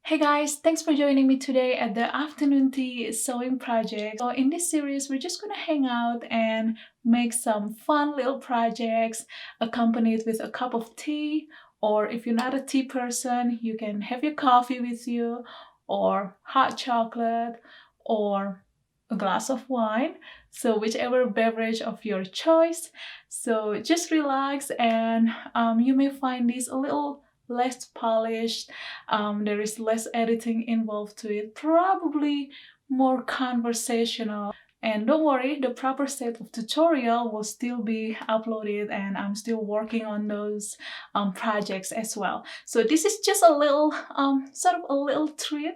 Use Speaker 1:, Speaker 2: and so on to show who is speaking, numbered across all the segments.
Speaker 1: Hey guys, thanks for joining me today at the afternoon tea sewing project. So in this series, we're just gonna hang out and make some fun little projects accompanied with a cup of tea, or if you're not a tea person, you can have your coffee with you, or hot chocolate, or a glass of wine. So whichever beverage of your choice. So just relax and you may find this a little less polished. There is less editing involved to it, probably more conversational. And don't worry, the proper set of tutorial will still be uploaded, and I'm still working on those projects as well. So this is just a little sort of a little treat.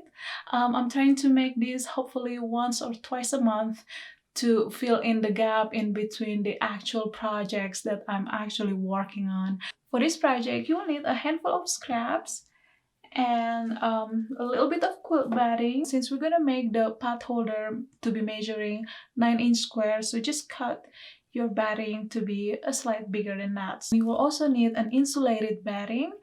Speaker 1: I'm trying to make this hopefully once or twice a month to fill in the gap in between the actual projects that I'm actually working on. For this project, you will need a handful of scraps and a little bit of quilt batting. Since we're gonna make the pot holder to be measuring 9-inch squares, so just cut your batting to be a slight bigger than that. You will also need an insulated batting.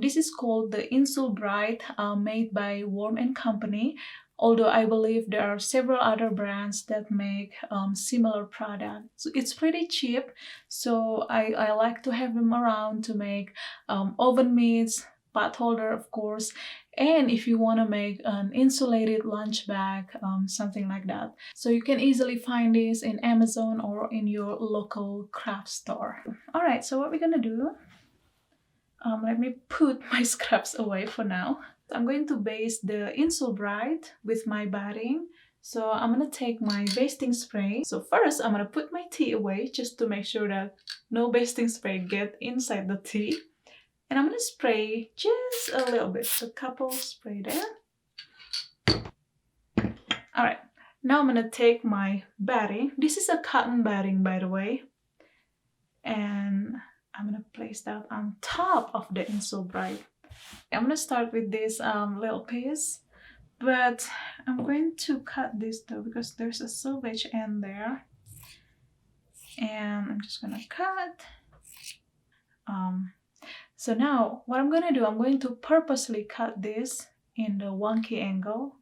Speaker 1: This is called the Insul Bright, made by Worm and Company. Although I believe there are several other brands that make similar products. So it's pretty cheap, so I like to have them around to make oven mitts, pot holder, of course, and if you want to make an insulated lunch bag, something like that. So you can easily find this in Amazon or in your local craft store. All right, so what we're gonna do, let me put my scraps away for now. I'm going to baste the Insul Bright with my batting. So I'm gonna take my basting spray. So first I'm gonna put my tea away just to make sure that no basting spray get inside the tea. And I'm gonna spray just a little bit, a couple spray there. All right, now I'm gonna take my batting. This is a cotton batting, by the way. And I'm gonna place that on top of the Insul Bright. I'm gonna start with this little piece, but I'm going to cut this though because there's a selvage end there. And I'm just gonna cut. So now what I'm gonna do, I'm going to purposely cut this in the wonky angle.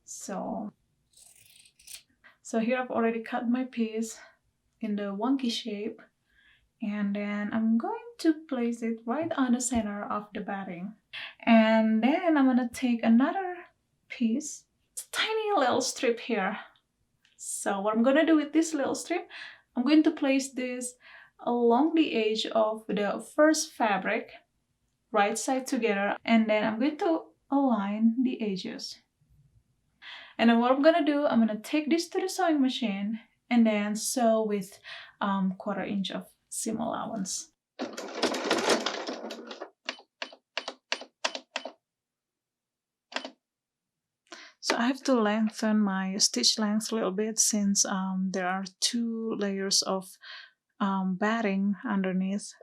Speaker 1: So here I've already cut my piece in the wonky shape, and then I'm going to place it right on the center of the batting. And then I'm gonna take another piece, tiny little strip here. So what I'm gonna do with this little strip, I'm going to place this along the edge of the first fabric, right side together, and then I'm going to align the edges. And then what I'm gonna do, I'm gonna take this to the sewing machine and then sew with 1/4 inch of seam allowance. So I have to lengthen my stitch length a little bit since there are 2 layers of batting underneath.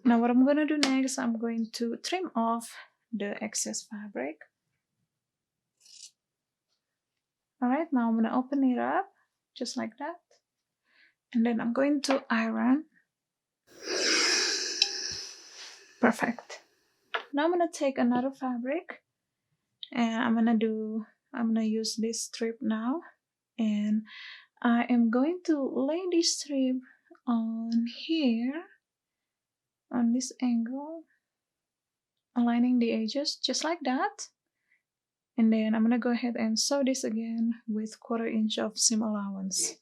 Speaker 1: Now what I'm going to do next, I'm going to trim off the excess fabric. Alright, now I'm going to open it up just like that. And then I'm going to iron. Perfect. Now I'm going to take another fabric and I'm going to use this strip now. And I am going to lay this strip on here, on this angle, aligning the edges just like that. And then I'm gonna go ahead and sew this again with 1/4 inch of seam allowance.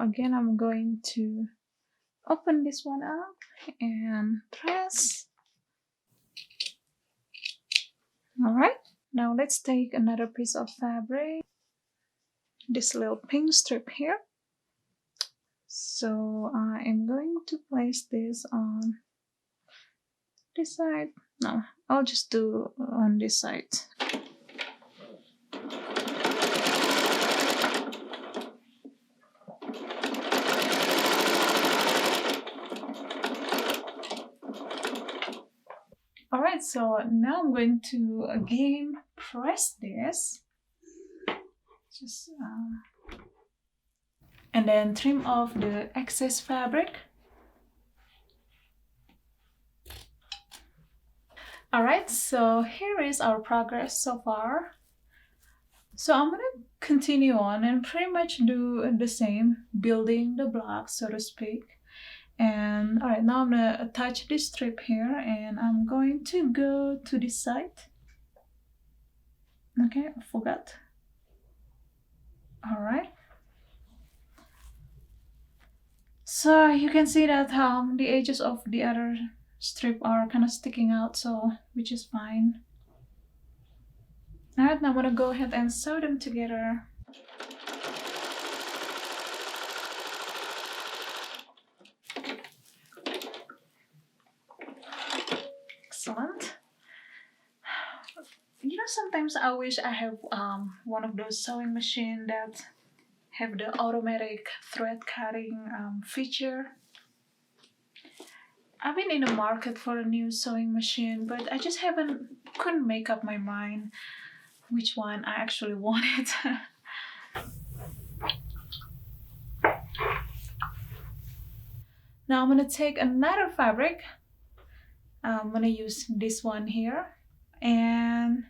Speaker 1: Again, I'm going to open this one up and press. All right, now let's take another piece of fabric, this little pink strip here. So I am going to place this on this side. No, I'll just do on this side. Alright, so now I'm going to again press this. just and then trim off the excess fabric. Alright, so here is our progress so far. So I'm gonna continue on and pretty much do the same, building the block, so to speak. And alright, now I'm gonna attach this strip here, and I'm going to go to this side. Okay, I forgot. Alright. So you can see that the edges of the other strip are kind of sticking out, so which is fine. Alright, now I'm gonna go ahead and sew them together. Excellent. You know, sometimes I wish I have one of those sewing machines that have the automatic thread cutting feature. I've been in the market for a new sewing machine, but I just couldn't make up my mind which one I actually wanted. Now I'm gonna take another fabric. I'm gonna use this one here, and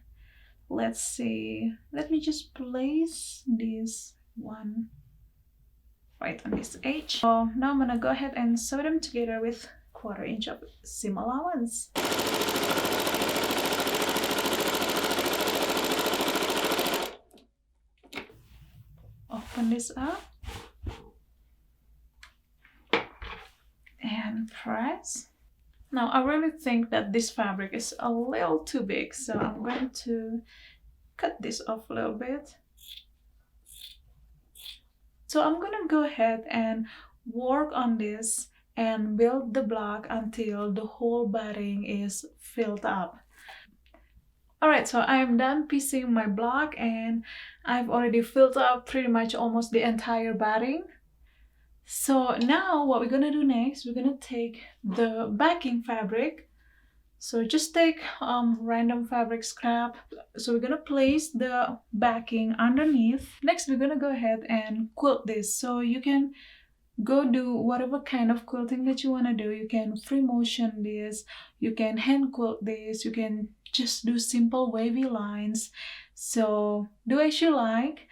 Speaker 1: let's see, let me just place this one right on this edge. So now I'm gonna go ahead and sew them together with 1/4 inch of seam allowance. Open this up and press. Now I really think that this fabric is a little too big, so I'm going to cut this off a little bit. So I'm gonna go ahead and work on this and build the block until the whole batting is filled up. Alright, so I'm done piecing my block, and I've already filled up pretty much almost the entire batting. So now what we're gonna do next, we're gonna take the backing fabric. So just take random fabric scrap. So we're gonna place the backing underneath. Next, we're gonna go ahead and quilt this. So you can go do whatever kind of quilting that you want to do. You can free motion this, you can hand quilt this, you can just do simple wavy lines. So do as you like.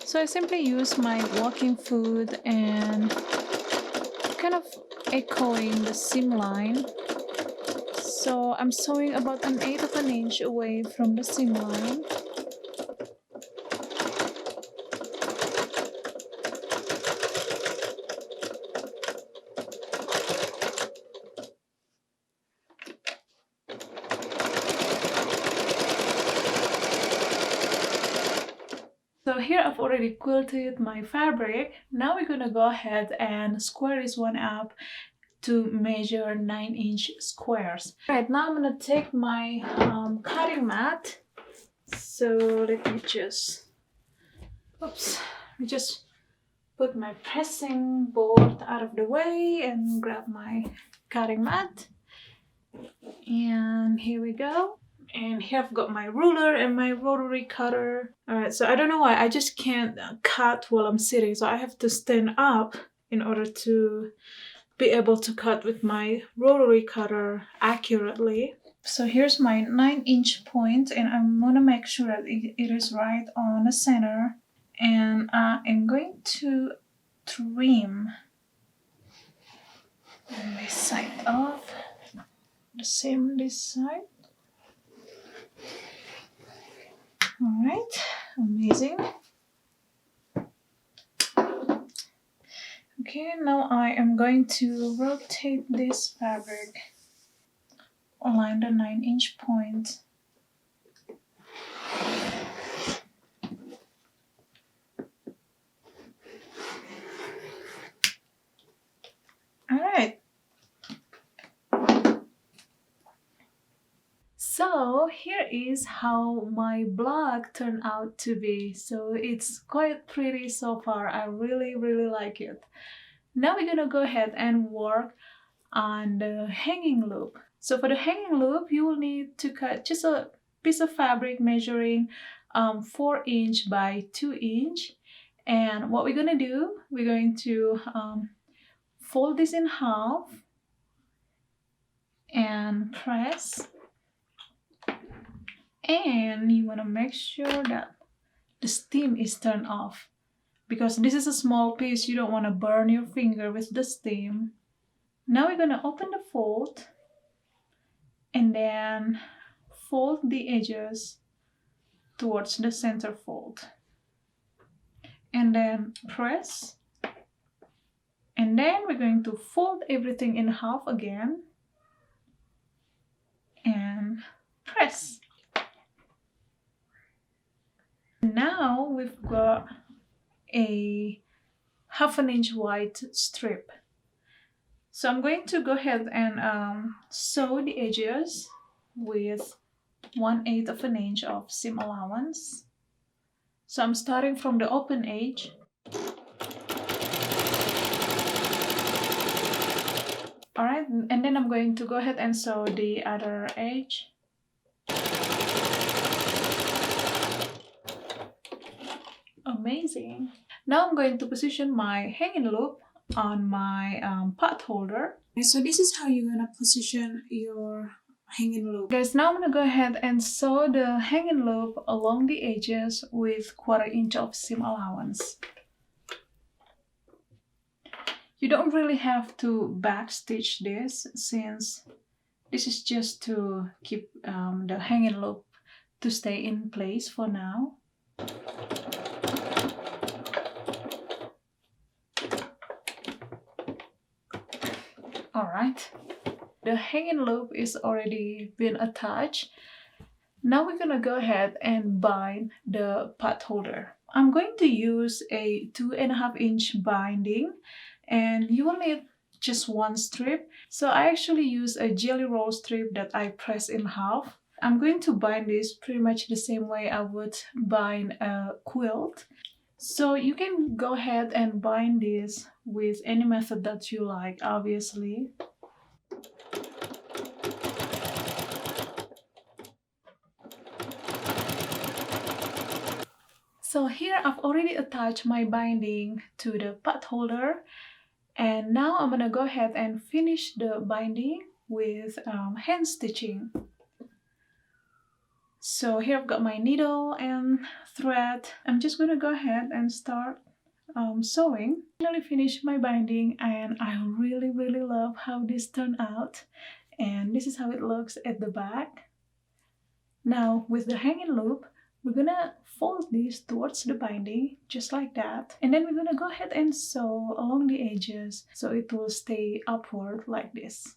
Speaker 1: So I simply use my walking foot and kind of echoing the seam line. So I'm sewing about 1/8 of an inch away from the seam line. So here I've already quilted my fabric. Now we're gonna go ahead and square this one up to measure 9-inch squares. Right, now I'm gonna take my cutting mat. So let me just, oops, let me just put my pressing board out of the way and grab my cutting mat. And here we go. And here I've got my ruler and my rotary cutter. Alright, so I don't know why I just can't cut while I'm sitting, so I have to stand up in order to be able to cut with my rotary cutter accurately. So here's my 9-inch point, and I'm gonna make sure that it is right on the center. And I am going to trim this side off, the same this side. Alright, amazing. Okay, now I am going to rotate this fabric along the 9-inch point. Alright. So here is how my block turned out to be. So it's quite pretty so far. I really like it. Now we're gonna go ahead and work on the hanging loop. So for the hanging loop, you will need to cut just a piece of fabric measuring 4" by 2". And what we're gonna do, we're going to fold this in half and press. And you want to make sure that the steam is turned off, because this is a small piece. You don't want to burn your finger with the steam. Now we're going to open the fold and then fold the edges towards the center fold. And then press. And then we're going to fold everything in half again and press. Now we've got a 1/2 inch wide strip. So I'm going to go ahead and sew the edges with 1/8 inch of seam allowance. So I'm starting from the open edge. Alright, and then I'm going to go ahead and sew the other edge. Amazing. Now I'm going to position my hanging loop on my pot holder. So this is how you're gonna position your hanging loop. Guys, now I'm gonna go ahead and sew the hanging loop along the edges with 1/4 inch of seam allowance. You don't really have to backstitch this, since this is just to keep the hanging loop to stay in place for now. Alright, the hanging loop is already been attached. Now we're gonna go ahead and bind the pot holder. I'm going to use a 2.5 inch binding, and you will need just 1 strip. So I actually use a jelly roll strip that I press in half. I'm going to bind this pretty much the same way I would bind a quilt. So you can go ahead and bind this with any method that you like, obviously. So here I've already attached my binding to the pot holder, and now I'm gonna go ahead and finish the binding with hand stitching. So here I've got my needle and thread. I'm just gonna go ahead and start sewing. I finally finished my binding, and I really love how this turned out. And this is how it looks at the back. Now with the hanging loop, we're gonna fold this towards the binding, just like that. And then we're gonna go ahead and sew along the edges so it will stay upward like this.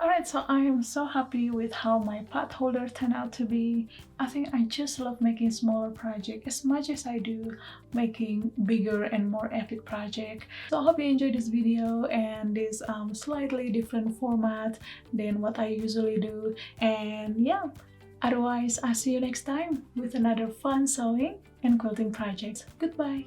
Speaker 1: Alright, so I am so happy with how my pot holder turned out to be. I think I just love making smaller projects as much as I do making bigger and more epic projects. So I hope you enjoyed this video and this slightly different format than what I usually do. And yeah, otherwise I'll see you next time with another fun sewing and quilting projects. Goodbye!